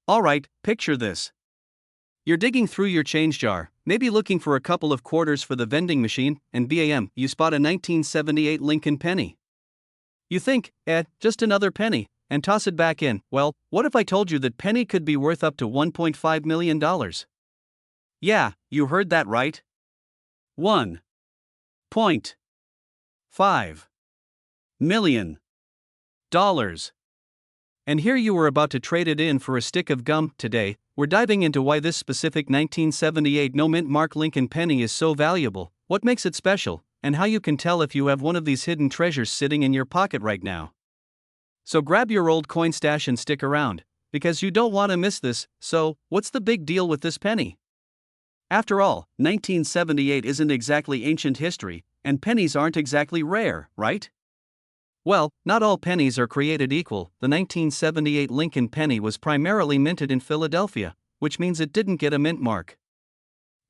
Alright, picture this. You're digging through your change jar, maybe looking for a couple of quarters for the vending machine, and bam, you spot a 1978 Lincoln penny. You think, just another penny, and toss it back in. Well, what if I told you that penny could be worth up to $1.5 million? Yeah, you heard that right. $1.5 million. And here you were about to trade it in for a stick of gum. Today, we're diving into why this specific 1978 no-mint mark Lincoln penny is so valuable, what makes it special, and how you can tell if you have one of these hidden treasures sitting in your pocket right now. So grab your old coin stash and stick around, because you don't want to miss this. So, what's the big deal with this penny? After all, 1978 isn't exactly ancient history, and pennies aren't exactly rare, right? Well, not all pennies are created equal. The 1978 Lincoln penny was primarily minted in Philadelphia, which means it didn't get a mint mark.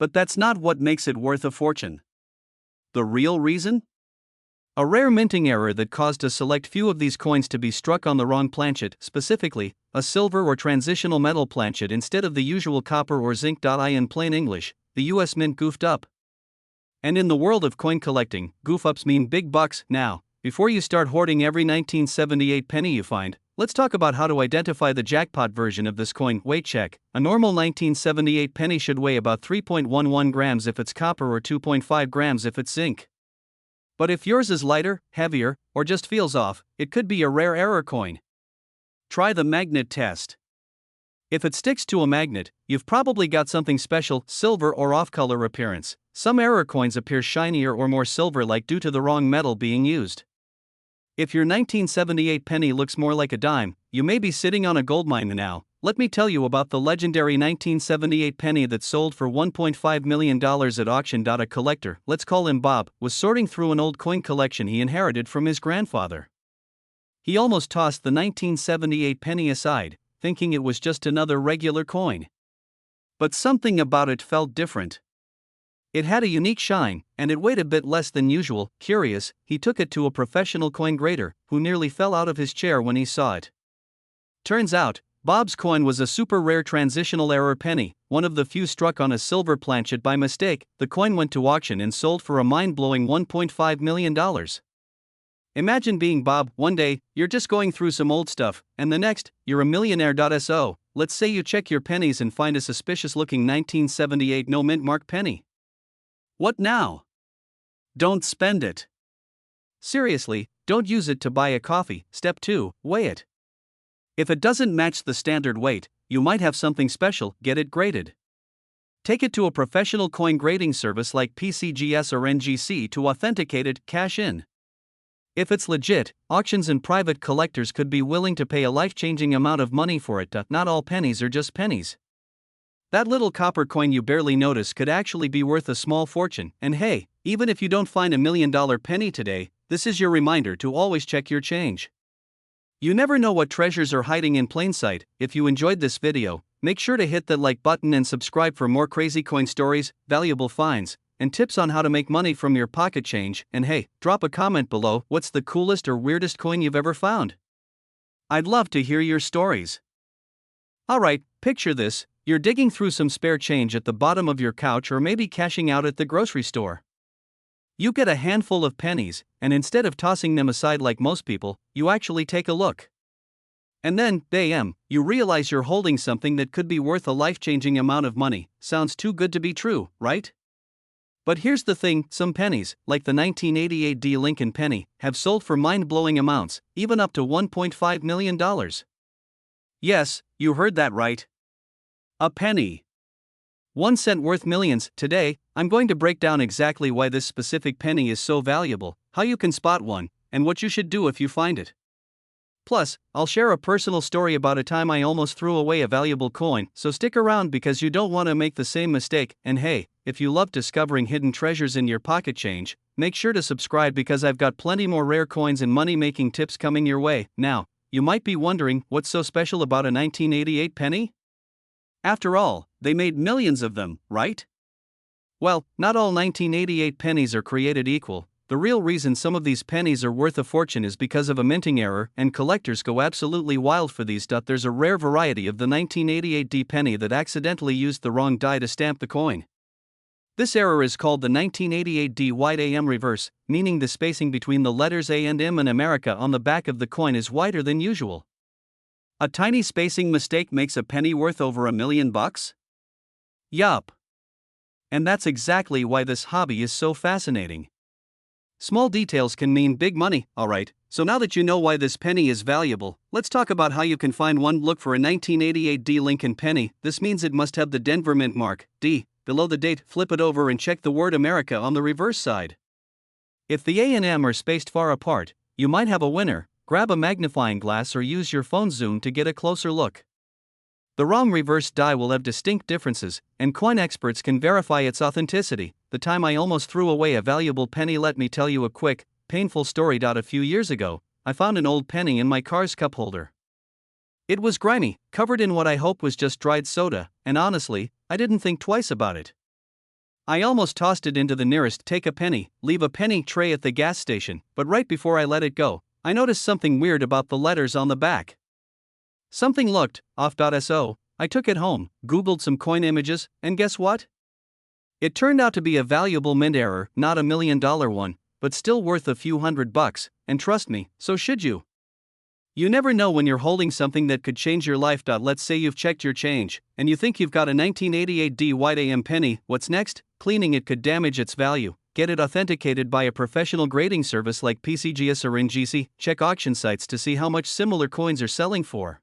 But that's not what makes it worth a fortune. The real reason? A rare minting error that caused a select few of these coins to be struck on the wrong planchet, specifically, a silver or transitional metal planchet instead of the usual copper or zinc. In plain English, the US Mint goofed up. And in the world of coin collecting, goof-ups mean big bucks. Now, before you start hoarding every 1978 penny you find, let's talk about how to identify the jackpot version of this coin. Weight check. A normal 1978 penny should weigh about 3.11 grams if it's copper or 2.5 grams if it's zinc. But if yours is lighter, heavier, or just feels off, it could be a rare error coin. Try the magnet test. If it sticks to a magnet, you've probably got something special, silver or off-color appearance. Some error coins appear shinier or more silver-like due to the wrong metal being used. If your 1978 penny looks more like a dime, you may be sitting on a goldmine now. Let me tell you about the legendary 1978 penny that sold for $1.5 million at auction. A collector, let's call him Bob, was sorting through an old coin collection he inherited from his grandfather. He almost tossed the 1978 penny aside, thinking it was just another regular coin. But something about it felt different. It had a unique shine, and it weighed a bit less than usual. Curious, he took it to a professional coin grader, who nearly fell out of his chair when he saw it. Turns out, Bob's coin was a super rare transitional error penny, one of the few struck on a silver planchet by mistake. The coin went to auction and sold for a mind-blowing $1.5 million. Imagine being Bob. One day, you're just going through some old stuff, and the next, you're a millionaire. So, let's say you check your pennies and find a suspicious-looking 1978 no-mint mark penny. What now? Don't spend it. Seriously, don't use it to buy a coffee. Step 2, weigh it. If it doesn't match the standard weight, you might have something special. Get it graded. Take it to a professional coin grading service like PCGS or NGC to authenticate it. Cash in. If it's legit, auctions and private collectors could be willing to pay a life-changing amount of money for it. Not all pennies are just pennies. That little copper coin you barely notice could actually be worth a small fortune. And hey, even if you don't find $1 million penny today, this is your reminder to always check your change. You never know what treasures are hiding in plain sight. If you enjoyed this video, make sure to hit that like button and subscribe for more crazy coin stories, valuable finds, and tips on how to make money from your pocket change. And hey, drop a comment below. What's the coolest or weirdest coin you've ever found? I'd love to hear your stories. Alright, picture this. You're digging through some spare change at the bottom of your couch or maybe cashing out at the grocery store. You get a handful of pennies, and instead of tossing them aside like most people, you actually take a look. And then, bam, you realize you're holding something that could be worth a life-changing amount of money. Sounds too good to be true, right? But here's the thing, some pennies, like the 1988 Lincoln penny, have sold for mind-blowing amounts, even up to $1.5 million. Yes, you heard that right. A penny. 1 cent worth millions. Today, I'm going to break down exactly why this specific penny is so valuable, how you can spot one, and what you should do if you find it. Plus, I'll share a personal story about a time I almost threw away a valuable coin, so stick around because you don't want to make the same mistake. And hey, if you love discovering hidden treasures in your pocket change, make sure to subscribe because I've got plenty more rare coins and money-making tips coming your way. Now, you might be wondering, what's so special about a 1988 penny? After all, they made millions of them, right? Well, not all 1988 pennies are created equal. the real reason some of these pennies are worth a fortune is because of a minting error, and collectors go absolutely wild for these. There's a rare variety of the 1988 D penny that accidentally used the wrong die to stamp the coin. This error is called the 1988 D wide AM reverse, meaning the spacing between the letters A and M in America on the back of the coin is wider than usual. A tiny spacing mistake makes a penny worth over $1 million? Yup. And that's exactly why this hobby is so fascinating. Small details can mean big money, alright, so now that you know why this penny is valuable, let's talk about how you can find one. Look for a 1988 D Lincoln penny. This means it must have the Denver Mint mark, D, below the date. Flip it over and check the word America on the reverse side. If the A and M are spaced far apart, you might have a winner. Grab a magnifying glass or use your phone zoom to get a closer look. The wrong reverse die will have distinct differences, and coin experts can verify its authenticity. The time I almost threw away a valuable penny. Let me tell you a quick, painful story. A few years ago, I found an old penny in my car's cup holder. It was grimy, covered in what I hope was just dried soda, and honestly, I didn't think twice about it. I almost tossed it into the nearest take a penny, leave a penny tray at the gas station, but right before I let it go, I noticed something weird about the letters on the back. Something looked off. So, I took it home, Googled some coin images, and guess what? It turned out to be a valuable mint error, not $1 million one, but still worth a few $100, and trust me, so should you. You never know when you're holding something that could change your life. Let's say you've checked your change, and you think you've got a 1988 D wide AM penny. What's next? Cleaning it could damage its value. Get it authenticated by a professional grading service like PCGS or NGC. Check auction sites to see how much similar coins are selling for.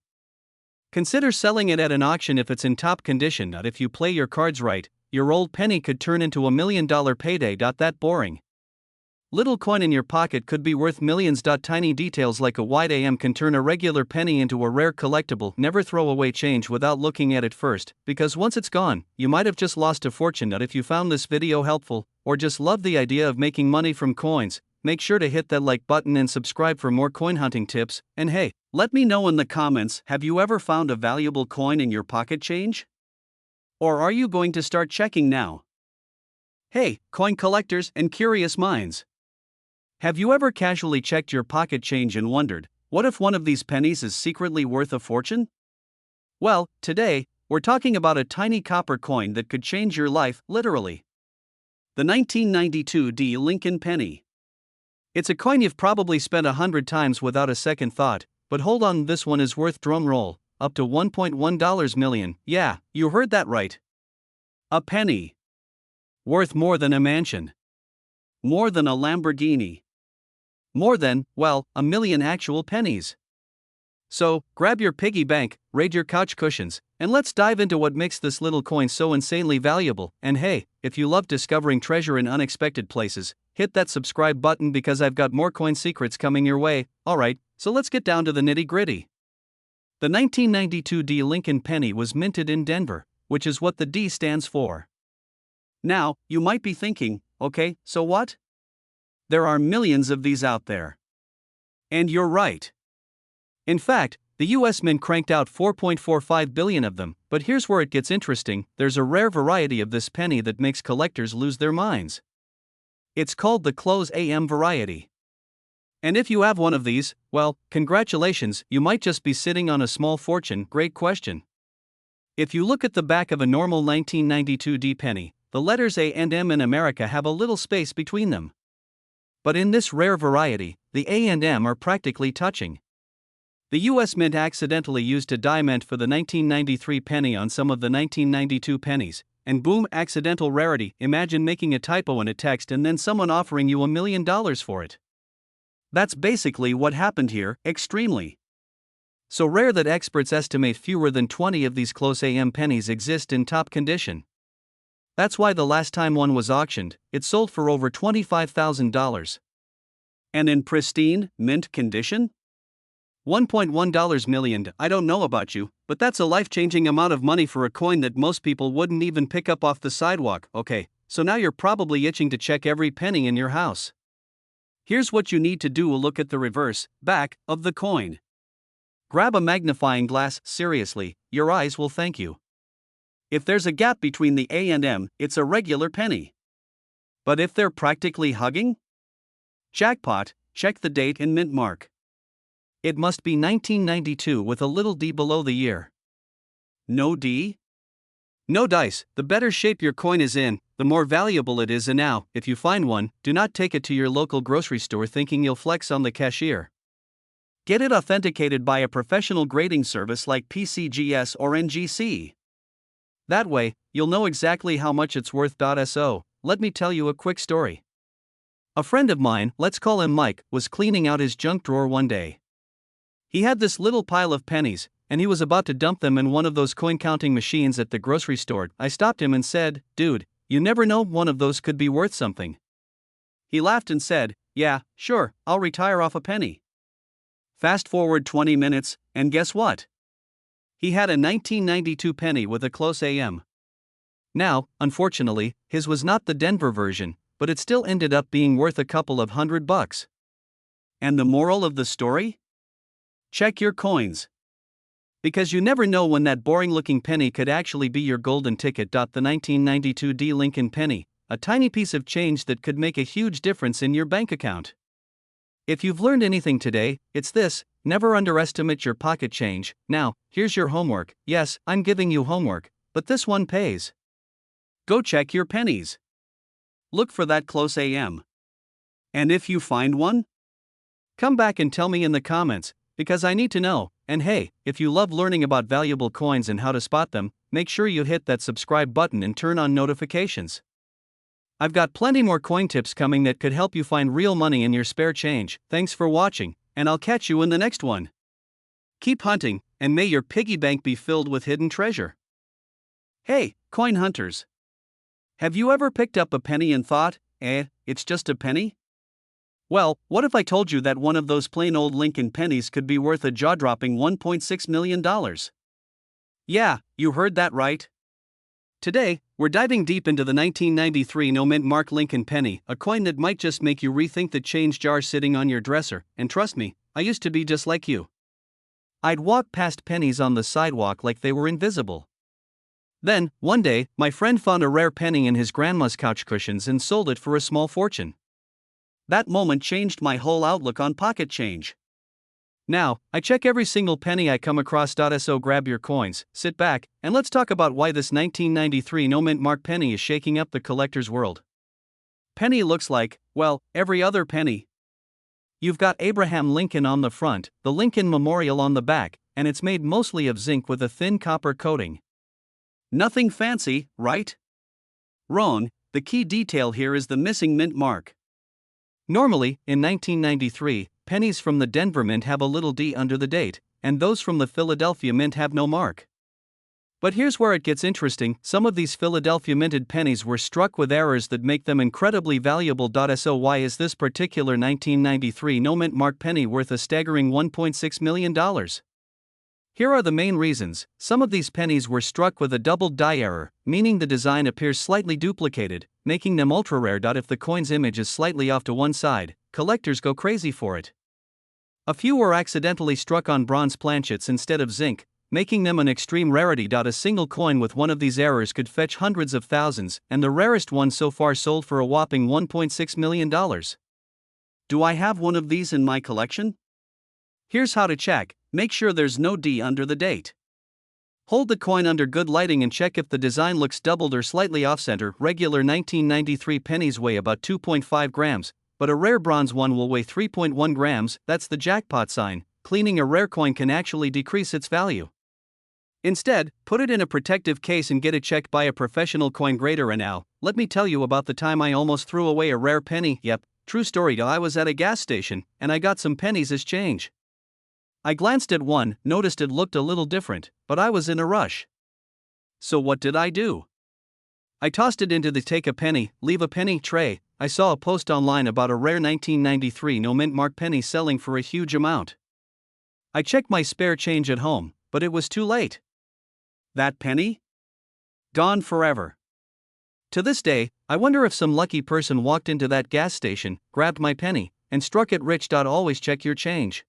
Consider selling it at an auction if it's in top condition. If you play your cards right, your old penny could turn into $1 million payday. That boring little coin in your pocket could be worth millions. Tiny details like a wide AM can turn a regular penny into a rare collectible. Never throw away change without looking at it first, because once it's gone, you might have just lost a fortune. If you found this video helpful, or just love the idea of making money from coins, make sure to hit that like button and subscribe for more coin hunting tips. And hey, let me know in the comments, have you ever found a valuable coin in your pocket change? Or are you going to start checking now? Hey, coin collectors and curious minds. Have you ever casually checked your pocket change and wondered, what if one of these pennies is secretly worth a fortune? Well, today, we're talking about a tiny copper coin that could change your life, literally. The 1992 D Lincoln penny. It's a coin you've probably spent 100 times without a second thought, but hold on, this one is worth, drum roll, up to $1.1 million. Yeah, you heard that right. A penny. Worth more than a mansion. More than a Lamborghini. More than, well, $1 million actual pennies. So, grab your piggy bank, raid your couch cushions, and let's dive into what makes this little coin so insanely valuable. And hey, if you love discovering treasure in unexpected places, hit that subscribe button because I've got more coin secrets coming your way. Alright, so let's get down to the nitty-gritty. The 1992 D Lincoln penny was minted in Denver, which is what the D stands for. Now, you might be thinking, okay, so what? There are millions of these out there. And you're right. In fact, the US Mint cranked out 4.45 billion of them, but here's where it gets interesting, there's a rare variety of this penny that makes collectors lose their minds. It's called the close AM variety. And if you have one of these, well, congratulations, you might just be sitting on a small fortune. Great question. If you look at the back of a normal 1992 D penny, the letters A and M in America have a little space between them. But in this rare variety, the A and M are practically touching. The US Mint accidentally used a die meant for the 1993 penny on some of the 1992 pennies, and boom, accidental rarity. Imagine making a typo in a text and then someone offering you $1 million for it. That's basically what happened here, extremely. So rare that experts estimate fewer than 20 of these close AM pennies exist in top condition. That's why the last time one was auctioned, it sold for over $25,000. And in pristine, mint condition? $1.1 million. I don't know about you, but that's a life-changing amount of money for a coin that most people wouldn't even pick up off the sidewalk. Okay, so now you're probably itching to check every penny in your house. Here's what you need to do: look at the reverse, back, of the coin. Grab a magnifying glass, seriously, your eyes will thank you. If there's a gap between the A and M, it's a regular penny. But if they're practically hugging? Jackpot, check the date and mint mark. It must be 1992 with a little d below the year. No D? No dice. The better shape your coin is in, the more valuable it is, and now, if you find one, do not take it to your local grocery store thinking you'll flex on the cashier. Get it authenticated by a professional grading service like PCGS or NGC. That way, you'll know exactly how much it's worth. So, let me tell you a quick story. A friend of mine, let's call him Mike, was cleaning out his junk drawer one day. He had this little pile of pennies, and he was about to dump them in one of those coin counting machines at the grocery store. I stopped him and said, "Dude, you never know, one of those could be worth something." He laughed and said, "Yeah, sure, I'll retire off a penny." Fast forward 20 minutes, and guess what? He had a 1992 penny with a close AM. Now, unfortunately, his was not the Denver version, but it still ended up being worth a couple of $100. And the moral of the story? Check your coins. Because you never know when that boring-looking penny could actually be your golden ticket. The 1992 D Lincoln penny, a tiny piece of change that could make a huge difference in your bank account. If you've learned anything today, it's this: never underestimate your pocket change. Now, here's your homework. Yes, I'm giving you homework, but this one pays. Go check your pennies. Look for that close AM. And if you find one, come back and tell me in the comments, because I need to know. And hey, if you love learning about valuable coins and how to spot them, make sure you hit that subscribe button and turn on notifications. I've got plenty more coin tips coming that could help you find real money in your spare change. Thanks for watching, and I'll catch you in the next one. Keep hunting, and may your piggy bank be filled with hidden treasure. Hey, coin hunters! Have you ever picked up a penny and thought, it's just a penny? Well, what if I told you that one of those plain old Lincoln pennies could be worth a jaw-dropping $1.6 million? Yeah, you heard that right. Today, we're diving deep into the 1993 no-mint mark Lincoln penny, a coin that might just make you rethink the change jar sitting on your dresser. And trust me, I used to be just like you. I'd walk past pennies on the sidewalk like they were invisible. Then, one day, my friend found a rare penny in his grandma's couch cushions and sold it for a small fortune. That moment changed my whole outlook on pocket change. Now, I check every single penny I come across. So grab your coins, sit back, and let's talk about why this 1993 no-mint mark penny is shaking up the collector's world. Penny looks like, well, every other penny. You've got Abraham Lincoln on the front, the Lincoln Memorial on the back, and it's made mostly of zinc with a thin copper coating. Nothing fancy, right? Wrong. The key detail here is the missing mint mark. Normally, in 1993, pennies from the Denver Mint have a little D under the date, and those from the Philadelphia Mint have no mark. But here's where it gets interesting: some of these Philadelphia minted pennies were struck with errors that make them incredibly valuable. So why is this particular 1993 no-mint mark penny worth a staggering $1.6 million? Here are the main reasons. Some of these pennies were struck with a doubled die error, meaning the design appears slightly duplicated, making them ultra rare. If the coin's image is slightly off to one side, collectors go crazy for it. A few were accidentally struck on bronze planchets instead of zinc, making them an extreme rarity. A single coin with one of these errors could fetch hundreds of thousands, and the rarest one so far sold for a whopping $1.6 million. Do I have one of these in my collection? Here's how to check. Make sure there's no D under the date. Hold the coin under good lighting and check if the design looks doubled or slightly off-center. Regular 1993 pennies weigh about 2.5 grams, but a rare bronze one will weigh 3.1 grams. That's the jackpot sign. Cleaning a rare coin can actually decrease its value. Instead, put it in a protective case and get it checked by a professional coin grader. And now, let me tell you about the time I almost threw away a rare penny. Yep, true story. I was at a gas station, and I got some pennies as change. I glanced at one, noticed it looked a little different, but I was in a rush. So what did I do? I tossed it into the take a penny, leave a penny tray. I saw a post online about a rare 1993 no-mint mark penny selling for a huge amount. I checked my spare change at home, but it was too late. That penny? Gone forever. To this day, I wonder if some lucky person walked into that gas station, grabbed my penny, and struck it rich. Always check your change.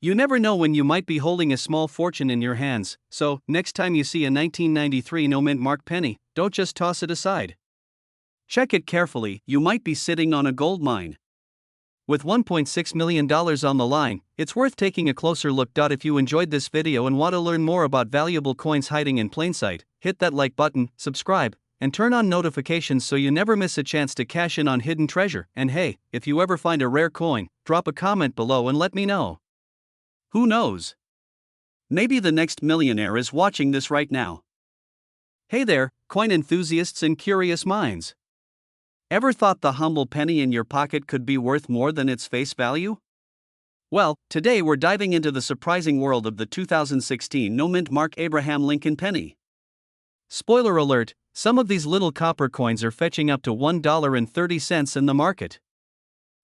You never know when you might be holding a small fortune in your hands, so next time you see a 1993 no-mint mark penny, don't just toss it aside. Check it carefully. You might be sitting on a gold mine. With $1.6 million on the line, it's worth taking a closer look. If you enjoyed this video and want to learn more about valuable coins hiding in plain sight, hit that like button, subscribe, and turn on notifications so you never miss a chance to cash in on hidden treasure. And hey, if you ever find a rare coin, drop a comment below and let me know. Who knows? Maybe the next millionaire is watching this right now. Hey there, coin enthusiasts and curious minds. Ever thought the humble penny in your pocket could be worth more than its face value? Well, today we're diving into the surprising world of the 2016 no-mint Mark Abraham Lincoln penny. Spoiler alert, some of these little copper coins are fetching up to $1.30 in the market.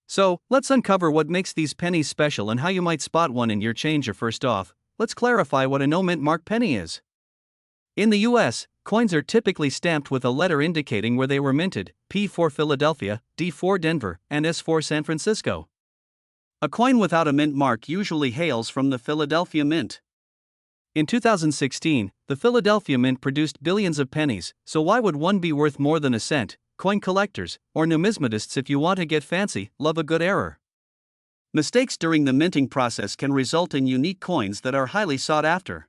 So, let's uncover what makes these pennies special and how you might spot one in your changer. First off, let's clarify what a no-mint Mark penny is. In the US, coins are typically stamped with a letter indicating where they were minted: P for Philadelphia, D for Denver, and S for San Francisco. A coin without a mint mark usually hails from the Philadelphia Mint. In 2016, the Philadelphia Mint produced billions of pennies, so why would one be worth more than a cent? Coin collectors, or numismatists, if you want to get fancy, love a good error. Mistakes during the minting process can result in unique coins that are highly sought after.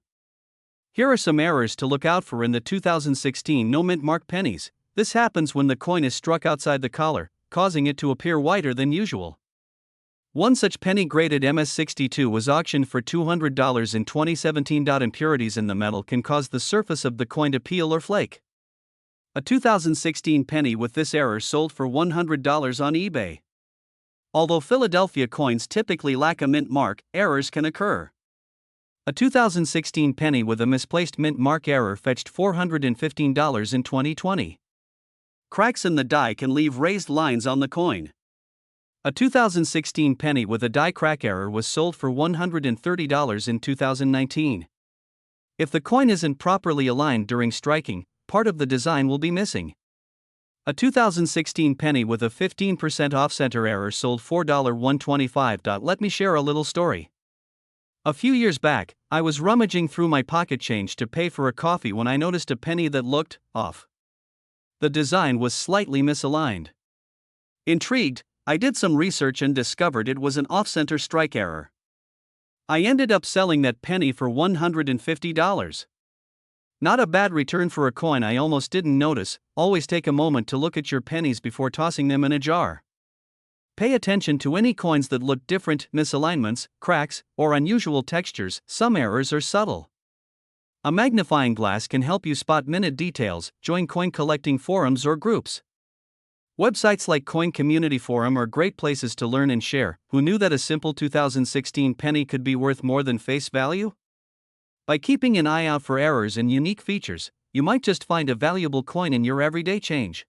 Here are some errors to look out for in the 2016 no-mint Mark pennies. This happens when the coin is struck outside the collar, causing it to appear whiter than usual. One such penny graded MS62 was auctioned for $200 in 2017. Impurities in the metal can cause the surface of the coin to peel or flake. A 2016 penny with this error sold for $100 on eBay. Although Philadelphia coins typically lack a mint mark, errors can occur. A 2016 penny with a misplaced mint mark error fetched $415 in 2020. Cracks in the die can leave raised lines on the coin. A 2016 penny with a die crack error was sold for $130 in 2019. If the coin isn't properly aligned during striking, part of the design will be missing. A 2016 penny with a 15% off-center error sold for $125. Let me share a little story. A few years back, I was rummaging through my pocket change to pay for a coffee when I noticed a penny that looked off. The design was slightly misaligned. Intrigued, I did some research and discovered it was an off-center strike error. I ended up selling that penny for $150. Not a bad return for a coin I almost didn't notice. Always take a moment to look at your pennies before tossing them in a jar. Pay attention to any coins that look different, misalignments, cracks, or unusual textures. Some errors are subtle. A magnifying glass can help you spot minute details. Join coin collecting forums or groups. Websites like Coin Community Forum are great places to learn and share. Who knew that a simple 2016 penny could be worth more than face value? By keeping an eye out for errors and unique features, you might just find a valuable coin in your everyday change.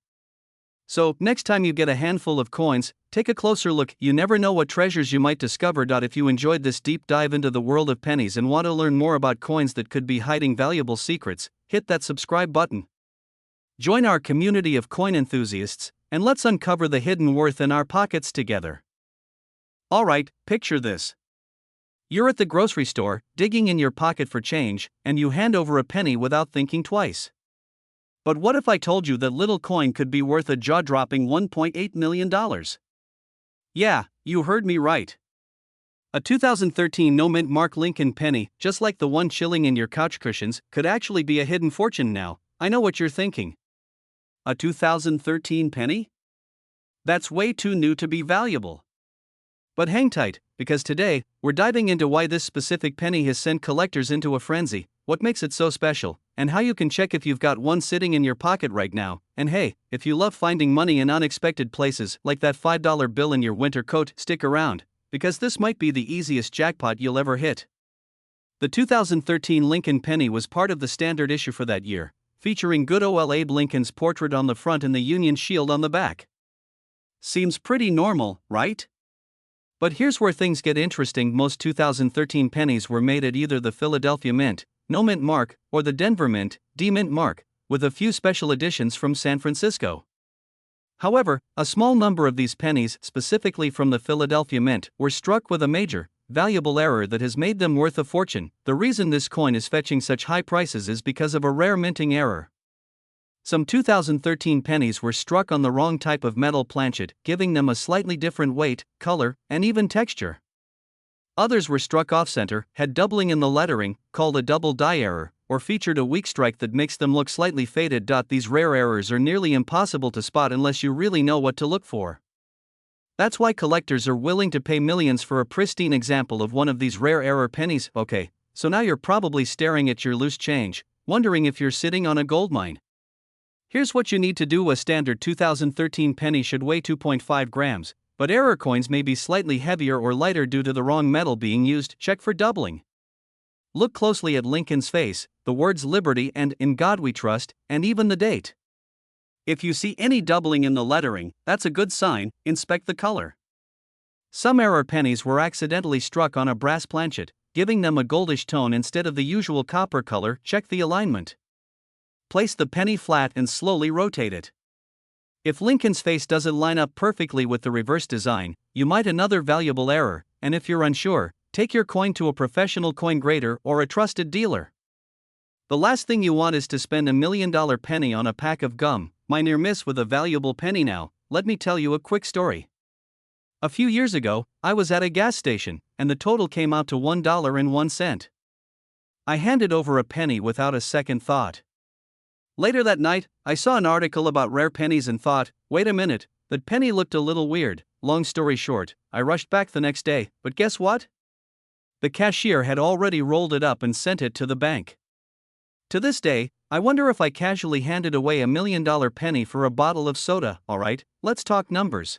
So, next time you get a handful of coins, take a closer look. You never know what treasures you might discover. If you enjoyed this deep dive into the world of pennies and want to learn more about coins that could be hiding valuable secrets, hit that subscribe button. Join our community of coin enthusiasts, and let's uncover the hidden worth in our pockets together. Alright, picture this. You're at the grocery store, digging in your pocket for change, and you hand over a penny without thinking twice. But what if I told you that little coin could be worth a jaw-dropping $1.8 million? Yeah, you heard me right. A 2013 no-mint Mark Lincoln penny, just like the one chilling in your couch cushions, could actually be a hidden fortune now. I know what you're thinking. A 2013 penny? That's way too new to be valuable. But hang tight, because today, we're diving into why this specific penny has sent collectors into a frenzy, what makes it so special, and how you can check if you've got one sitting in your pocket right now. And hey, if you love finding money in unexpected places, like that $5 bill in your winter coat, stick around, because this might be the easiest jackpot you'll ever hit. The 2013 Lincoln penny was part of the standard issue for that year, featuring good old Abe Lincoln's portrait on the front and the Union shield on the back. Seems pretty normal, right? But here's where things get interesting. Most 2013 pennies were made at either the Philadelphia Mint, no mint mark, or the Denver Mint, D mint mark, with a few special editions from San Francisco. However, a small number of these pennies, specifically from the Philadelphia Mint, were struck with a major, valuable error that has made them worth a fortune. The reason this coin is fetching such high prices is because of a rare minting error. Some 2013 pennies were struck on the wrong type of metal planchet, giving them a slightly different weight, color, and even texture. Others were struck off-center, had doubling in the lettering, called a double die error, or featured a weak strike that makes them look slightly faded. These rare errors are nearly impossible to spot unless you really know what to look for. That's why collectors are willing to pay millions for a pristine example of one of these rare error pennies. Okay, so now you're probably staring at your loose change, wondering if you're sitting on a goldmine. Here's what you need to do. A standard 2013 penny should weigh 2.5 grams, but error coins may be slightly heavier or lighter due to the wrong metal being used. Check for doubling. Look closely at Lincoln's face, the words Liberty and In God We Trust, and even the date. If you see any doubling in the lettering, that's a good sign. Inspect the color. Some error pennies were accidentally struck on a brass planchet, giving them a goldish tone instead of the usual copper color. Check the alignment. Place the penny flat and slowly rotate it. If Lincoln's face doesn't line up perfectly with the reverse design, you might another valuable error, and if you're unsure, take your coin to a professional coin grader or a trusted dealer. The last thing you want is to spend $1 million penny on a pack of gum. My near miss with a valuable penny. Now, let me tell you a quick story. A few years ago, I was at a gas station, and the total came out to $1.01. I handed over a penny without a second thought. Later that night, I saw an article about rare pennies and thought, wait a minute, that penny looked a little weird. Long story short, I rushed back the next day, but guess what? The cashier had already rolled it up and sent it to the bank. To this day, I wonder if I casually handed away $1 million penny for a bottle of soda. Alright, let's talk numbers.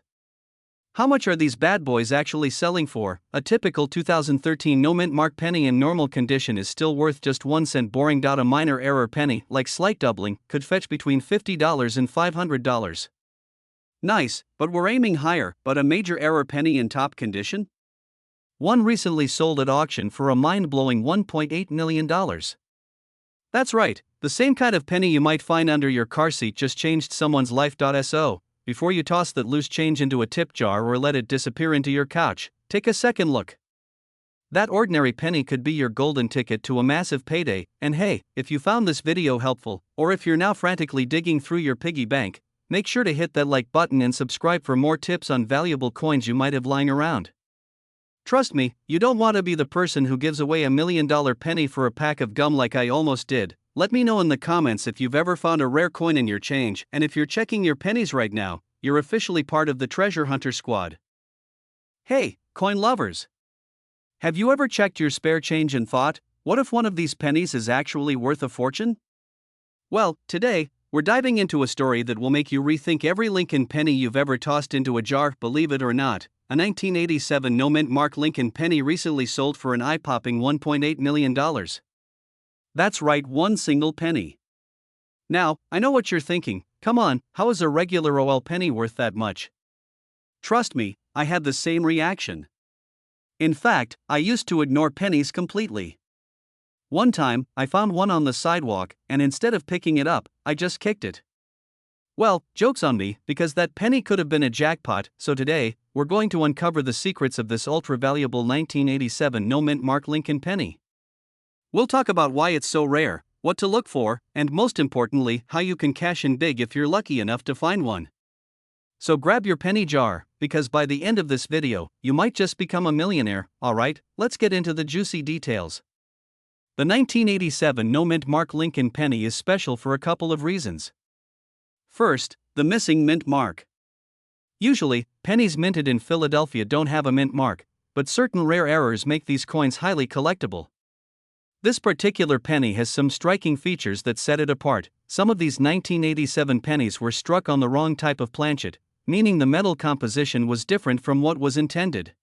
How much are these bad boys actually selling for? A typical 2013 no mint mark penny in normal condition is still worth just 1 cent. Boring. A minor error penny, like slight doubling, could fetch between $50 and $500. Nice, but we're aiming higher. But a major error penny in top condition? One recently sold at auction for a mind-blowing $1.8 million. That's right, the same kind of penny you might find under your car seat just changed someone's life. So, before you toss that loose change into a tip jar or let it disappear into your couch, take a second look. That ordinary penny could be your golden ticket to a massive payday. And hey, if you found this video helpful, or if you're now frantically digging through your piggy bank, make sure to hit that like button and subscribe for more tips on valuable coins you might have lying around. Trust me, you don't want to be the person who gives away $1 million penny for a pack of gum like I almost did. Let me know in the comments if you've ever found a rare coin in your change, and if you're checking your pennies right now, you're officially part of the treasure hunter squad. Hey, coin lovers! Have you ever checked your spare change and thought, what if one of these pennies is actually worth a fortune? Well, today, we're diving into a story that will make you rethink every Lincoln penny you've ever tossed into a jar. Believe it or not, a 1987 no mint mark Lincoln penny recently sold for an eye-popping $1.8 million. That's right, one single penny. Now, I know what you're thinking, come on, how is a regular OL penny worth that much? Trust me, I had the same reaction. In fact, I used to ignore pennies completely. One time, I found one on the sidewalk, and instead of picking it up, I just kicked it. Well, joke's on me, because that penny could have been a jackpot. So today, we're going to uncover the secrets of this ultra-valuable 1987 no mint mark Lincoln penny. We'll talk about why it's so rare, what to look for, and most importantly, how you can cash in big if you're lucky enough to find one. So grab your penny jar, because by the end of this video, you might just become a millionaire. Alright, let's get into the juicy details. The 1987 no mint mark Lincoln penny is special for a couple of reasons. First, the missing mint mark. Usually, pennies minted in Philadelphia don't have a mint mark, but certain rare errors make these coins highly collectible. This particular penny has some striking features that set it apart. Some of these 1987 pennies were struck on the wrong type of planchet, meaning the metal composition was different from what was intended.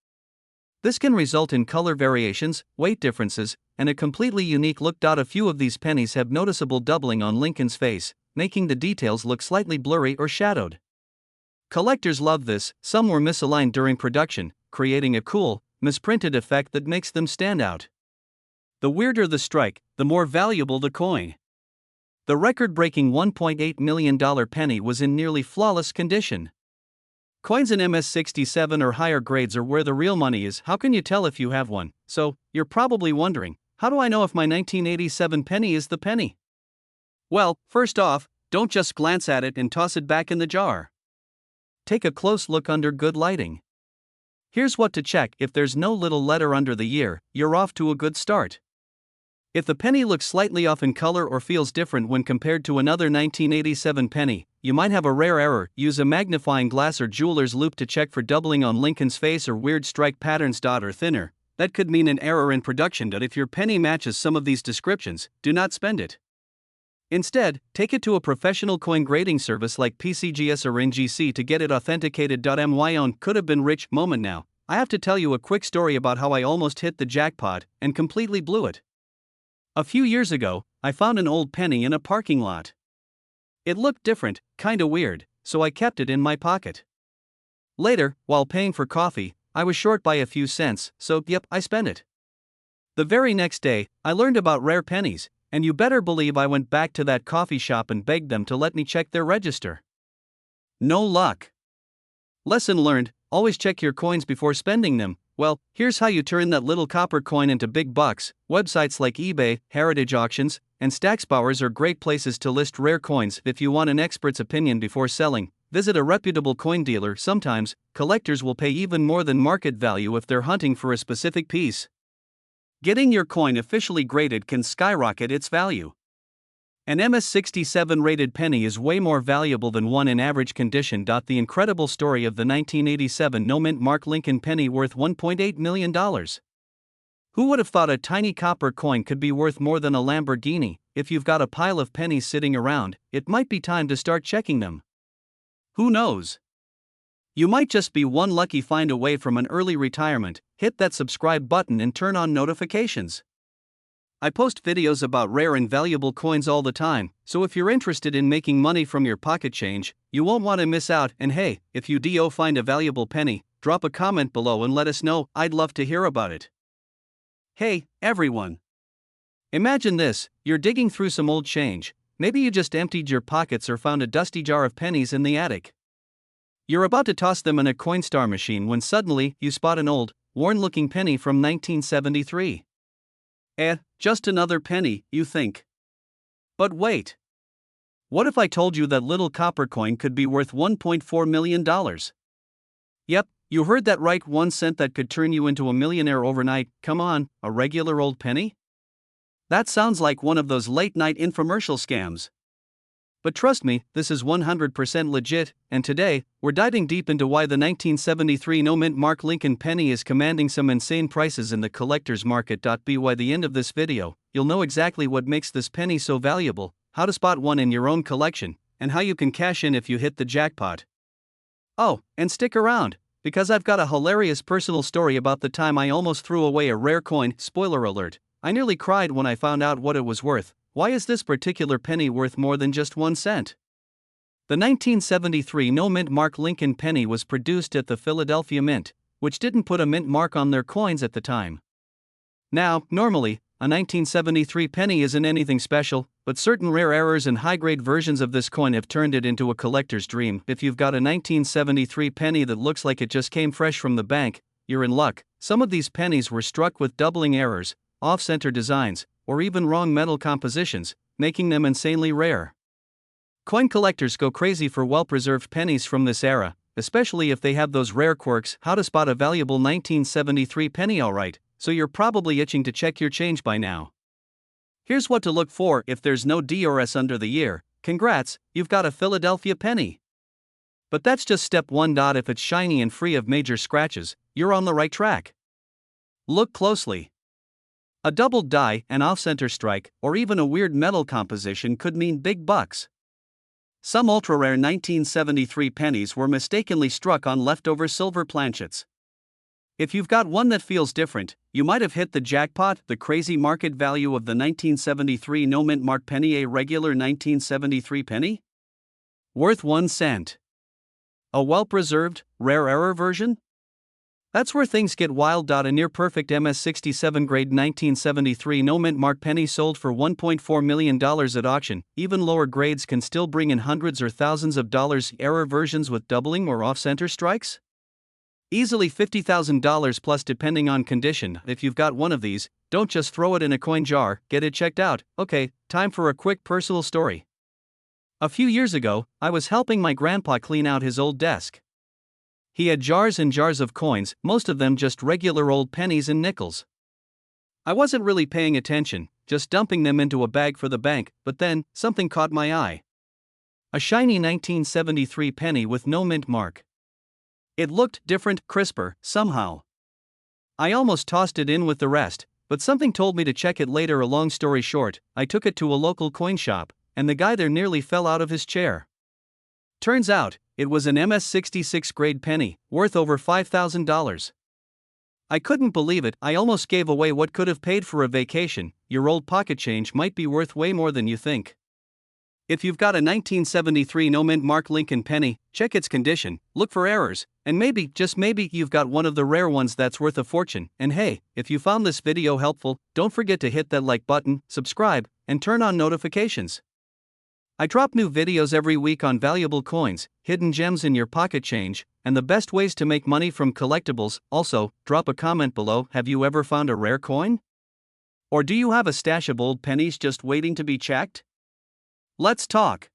This can result in color variations, weight differences, and a completely unique look. A few of these pennies have noticeable doubling on Lincoln's face, making the details look slightly blurry or shadowed. Collectors love this. Some were misaligned during production, creating a cool, misprinted effect that makes them stand out. The weirder the strike, the more valuable the coin. The record-breaking $1.8 million penny was in nearly flawless condition. Coins in MS-67 or higher grades are where the real money is. How can you tell if you have one? So, you're probably wondering, how do I know if my 1987 penny is the penny? Well, first off, Don't just glance at it and toss it back in the jar. Take a close look under good lighting. Here's what to check: if there's no little letter under the year, you're off to a good start. If the penny looks slightly off in color or feels different when compared to another 1987 penny, you might have a rare error. Use a magnifying glass or jeweler's loupe to check for doubling on Lincoln's face or weird strike patterns. Or thinner. That could mean an error in production. If your penny matches some of these descriptions, do not spend it. Instead, take it to a professional coin grading service like PCGS or NGC to get it authenticated. My own could have been rich moment now. I have to tell you a quick story about how I almost hit the jackpot and completely blew it. A few years ago, I found an old penny in a parking lot. It looked different, kinda weird, so I kept it in my pocket. Later, while paying for coffee, I was short by a few cents, so I spent it. The very next day, I learned about rare pennies, and you better believe I went back to that coffee shop and begged them to let me check their register. No luck. Lesson learned: always check your coins before spending them. Well, here's how you turn that little copper coin into big bucks. Websites like eBay, Heritage Auctions, and Stacksbowers are great places to list rare coins. If you want an expert's opinion before selling, visit a reputable coin dealer. Sometimes, collectors will pay even more than market value if they're hunting for a specific piece. Getting your coin officially graded can skyrocket its value. An MS-67 rated penny is way more valuable than one in average condition. The incredible story of the 1987 no-mint Mark Lincoln penny worth $1.8 million. Who would have thought a tiny copper coin could be worth more than a Lamborghini? If you've got a pile of pennies sitting around, it might be time to start checking them. Who knows? You might just be one lucky find away from an early retirement. Hit that subscribe button and turn on notifications. I post videos about rare and valuable coins all the time, so if you're interested in making money from your pocket change, you won't want to miss out. And hey, if you do find a valuable penny, drop a comment below and let us know. I'd love to hear about it. Hey, everyone. Imagine this: you're digging through some old change. Maybe you just emptied your pockets or found a dusty jar of pennies in the attic. You're about to toss them in a Coinstar machine when suddenly you spot an old, worn-looking penny from 1973. Just another penny, you think. But wait. What if I told you that little copper coin could be worth $1.4 million? Yep, you heard that right, 1 cent that could turn you into a millionaire overnight. Come on, a regular old penny? That sounds like one of those late-night infomercial scams. But trust me, this is 100% legit, and today, we're diving deep into why the 1973 no-mint Mark Lincoln penny is commanding some insane prices in the collector's market. By the end of this video, you'll know exactly what makes this penny so valuable, how to spot one in your own collection, and how you can cash in if you hit the jackpot. Oh, and stick around, because I've got a hilarious personal story about the time I almost threw away a rare coin. Spoiler alert, I nearly cried when I found out what it was worth. Why is this particular penny worth more than just 1 cent? The 1973 no-mint Mark Lincoln penny was produced at the Philadelphia Mint, which didn't put a mint mark on their coins at the time. Now, normally, a 1973 penny isn't anything special, but certain rare errors and high-grade versions of this coin have turned it into a collector's dream. If you've got a 1973 penny that looks like it just came fresh from the bank, you're in luck. Some of these pennies were struck with doubling errors, off-center designs, or even wrong metal compositions, making them insanely rare. Coin collectors go crazy for well-preserved pennies from this era, especially if they have those rare quirks. How to spot a valuable 1973 penny? Alright, so you're probably itching to check your change by now. Here's what to look for. If there's no DRS under the year, congrats, you've got a Philadelphia penny. But that's just step 1. If it's shiny and free of major scratches, you're on the right track. Look closely. A doubled die, an off-center strike, or even a weird metal composition could mean big bucks. Some ultra-rare 1973 pennies were mistakenly struck on leftover silver planchets. If you've got one that feels different, you might have hit the jackpot. The crazy market value of the 1973 no-mint Mark penny. A regular 1973 penny? Worth 1 cent. A well-preserved, rare error version? That's where things get wild. A near-perfect MS-67 grade 1973 no-mint Mark penny sold for $1.4 million at auction. Even lower grades can still bring in hundreds or thousands of dollars. Error versions with doubling or off-center strikes? Easily $50,000 plus depending on condition. If you've got one of these, don't just throw it in a coin jar, get it checked out. Okay, time for a quick personal story. A few years ago, I was helping my grandpa clean out his old desk. He had jars and jars of coins, most of them just regular old pennies and nickels. I wasn't really paying attention, just dumping them into a bag for the bank, but then, something caught my eye. A shiny 1973 penny with no mint mark. It looked different, crisper, somehow. I almost tossed it in with the rest, but something told me to check it later. A long story short, I took it to a local coin shop, and the guy there nearly fell out of his chair. Turns out, it was an MS-66 grade penny, worth over $5,000. I couldn't believe it. I almost gave away what could have paid for a vacation. Your old pocket change might be worth way more than you think. If you've got a 1973 no mint mark Lincoln penny, check its condition, look for errors, and maybe, just maybe, you've got one of the rare ones that's worth a fortune. And hey, if you found this video helpful, don't forget to hit that like button, subscribe, and turn on notifications. I drop new videos every week on valuable coins, hidden gems in your pocket change, and the best ways to make money from collectibles. Also, drop a comment below. Have you ever found a rare coin? Or do you have a stash of old pennies just waiting to be checked? Let's talk.